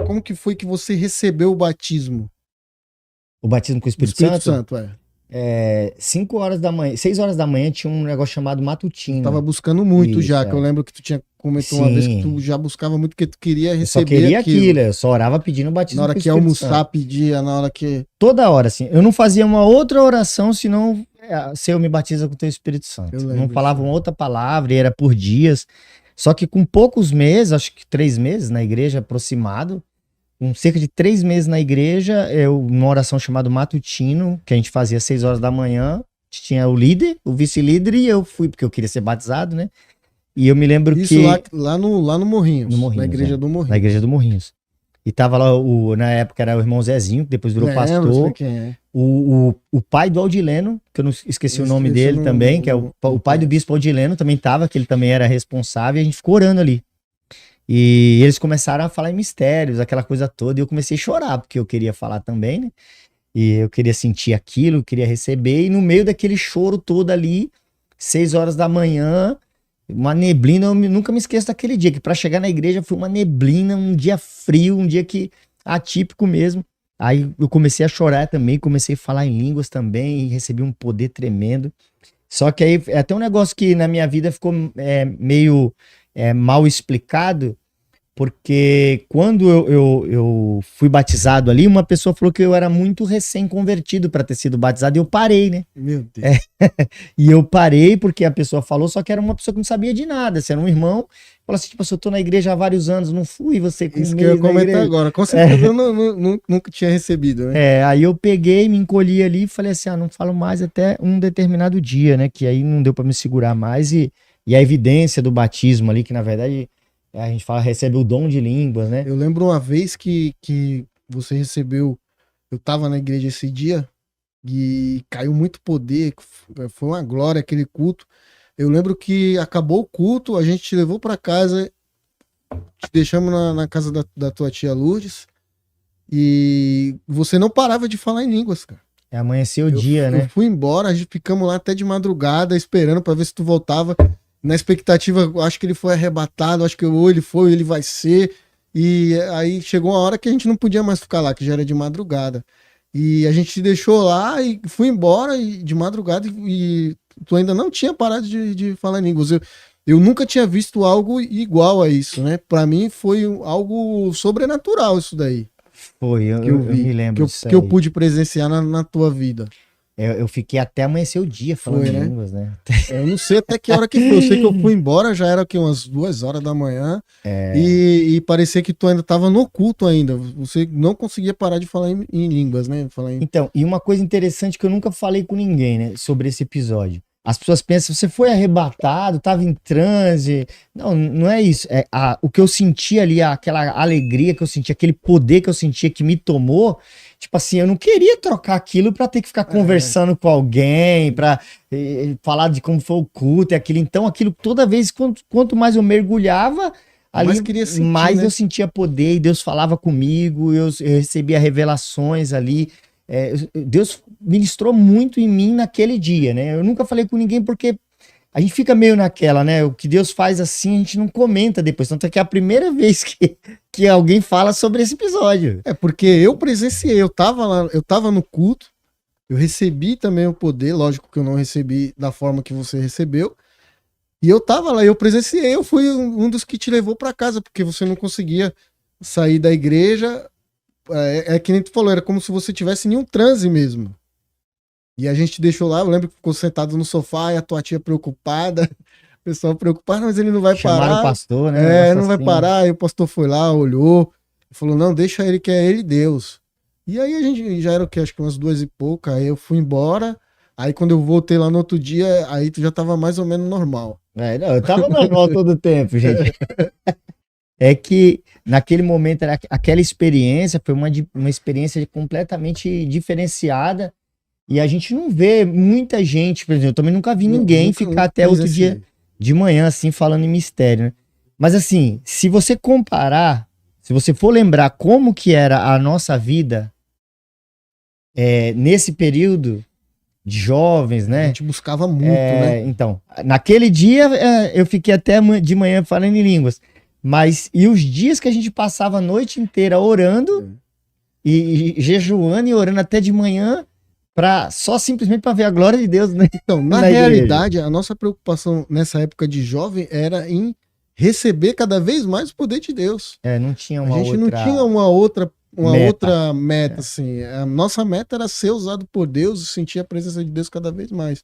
como que foi que você recebeu o batismo? O batismo com o O Espírito Espírito Santo? Santo, 5 horas da manhã, 6 horas da manhã tinha um negócio chamado matutino. Tava buscando muito Isso, já, que eu lembro que tu tinha comentou uma vez que tu já buscava muito porque tu queria Eu só receber queria aquilo. aquilo, eu só orava pedindo o Na batismo hora com o que Espírito almoçar, Santo. pedia, na hora que... Toda hora, assim. Eu não fazia uma outra oração, senão Senhor me batiza com o teu Espírito Santo. Eu Não lembro falava disso. uma outra palavra, e era por dias. Só que com poucos meses, acho que 3 meses na igreja, aproximado, com cerca de 3 meses na igreja, uma oração chamada matutino, que a gente fazia às 6 horas da manhã, tinha o líder, o vice-líder, e eu fui, porque eu queria ser batizado, né? E eu me lembro Isso que... lá no Morrinhos, No Morrinhos, na igreja do Morrinhos. Na igreja do Morrinhos. E tava lá, na época era o irmão Zezinho, que depois virou Lembro, pastor. sei quem é. O pai do Aldileno, que eu não esqueci o nome dele também, que é o pai do bispo Aldileno, também tava, que ele também era responsável, e a gente ficou orando ali. E eles começaram a falar em mistérios, aquela coisa toda, e eu comecei a chorar, porque eu queria falar também, né? E eu queria sentir aquilo, eu queria receber, e no meio daquele choro todo ali, 6 horas da manhã, uma neblina, eu nunca me esqueço daquele dia, que para chegar na igreja foi uma neblina, um dia frio, um dia que atípico mesmo. Aí eu comecei a chorar também, comecei a falar em línguas também, e recebi um poder tremendo. Só que aí é até um negócio que na minha vida ficou meio mal explicado, porque quando eu fui batizado ali, uma pessoa falou que eu era muito recém-convertido para ter sido batizado, e eu parei, né? Meu Deus. E eu parei porque a pessoa falou, só que era uma pessoa que não sabia de nada. Se era um irmão, falou assim, tipo, eu tô na igreja há vários anos, não fui, você com Isso que eu ia comentar agora. Com certeza eu nunca tinha recebido, né? Aí eu peguei, me encolhi ali e falei assim, não falo mais até um determinado dia, né? Que aí não deu para me segurar mais. E a evidência do batismo ali, que na verdade a gente fala, recebe o dom de línguas, né? Eu lembro uma vez que você recebeu, eu tava na igreja esse dia, e caiu muito poder, foi uma glória aquele culto. Eu lembro que acabou o culto, a gente te levou para casa, te deixamos na casa da tua tia Lourdes, e você não parava de falar em línguas, cara. Amanheceu o dia, né? Eu fui embora, a gente ficamos lá até de madrugada esperando para ver se tu voltava. Na expectativa, acho que ele foi arrebatado, acho que ou ele foi, ou ele vai ser. E aí chegou uma hora que a gente não podia mais ficar lá, que já era de madrugada. E a gente te deixou lá e fui embora de madrugada, e tu ainda não tinha parado de falar em línguas. Eu nunca tinha visto algo igual a isso, né? Para mim foi algo sobrenatural isso daí. Foi, eu vi, me lembro disso que eu aí. pude presenciar na tua vida. Eu fiquei até amanhecer o dia falando Foi, né? línguas, né? Eu não sei até que hora que foi. Eu sei que eu fui embora, já era aqui umas 2 horas da manhã. E parecia que tu ainda estava no culto ainda. Você não conseguia parar de falar em línguas, né? Então, e uma coisa interessante que eu nunca falei com ninguém, né? Sobre esse episódio. As pessoas pensam, você foi arrebatado, estava em transe. Não, não é isso. O que eu senti ali, aquela alegria que eu senti, aquele poder que eu sentia que me tomou. Tipo assim, eu não queria trocar aquilo para ter que ficar conversando com alguém, para falar de como foi o culto e aquilo. Então, aquilo toda vez, quanto mais eu mergulhava, ali, mais né? eu sentia poder e Deus falava comigo, eu recebia revelações ali. Deus ministrou muito em mim naquele dia, né? Eu nunca falei com ninguém porque a gente fica meio naquela, né? O que Deus faz assim, a gente não comenta depois. Tanto é que é a primeira vez que alguém fala sobre esse episódio. Porque eu presenciei, eu tava lá, eu tava no culto, eu recebi também o poder, lógico que eu não recebi da forma que você recebeu, e eu tava lá, eu presenciei, eu fui um dos que te levou para casa, porque você não conseguia sair da igreja, que nem tu falou, era como se você tivesse em um transe mesmo. E a gente deixou lá, eu lembro que ficou sentado no sofá e a tua tia preocupada, o pessoal preocupado, mas ele não vai Chamaram parar. O pastor, né? Não vai parar. Aí o pastor foi lá, olhou, falou, não, deixa ele que é ele Deus. E aí a gente já era o que? Acho que umas 2 e pouca, aí eu fui embora. Aí quando eu voltei lá no outro dia, aí tu já tava mais ou menos normal. Não, eu tava normal todo o tempo, gente. É que naquele momento, aquela experiência foi uma experiência completamente diferenciada. E a gente não vê muita gente, por exemplo, eu também nunca vi ninguém ficar até outro dia de manhã, assim, falando em mistério, né? Mas assim, se você comparar, se você for lembrar como que era a nossa vida nesse período de jovens, né? A gente buscava muito, né? Então, naquele dia eu fiquei até de manhã falando em línguas. Mas, e os dias que a gente passava a noite inteira orando e jejuando e orando até de manhã, só simplesmente para ver a glória de Deus, né? Então, na realidade, a nossa preocupação nessa época de jovem era em receber cada vez mais o poder de Deus. Não tinha uma a gente outra... não tinha uma outra meta, É. assim. A nossa meta era ser usado por Deus e sentir a presença de Deus cada vez mais.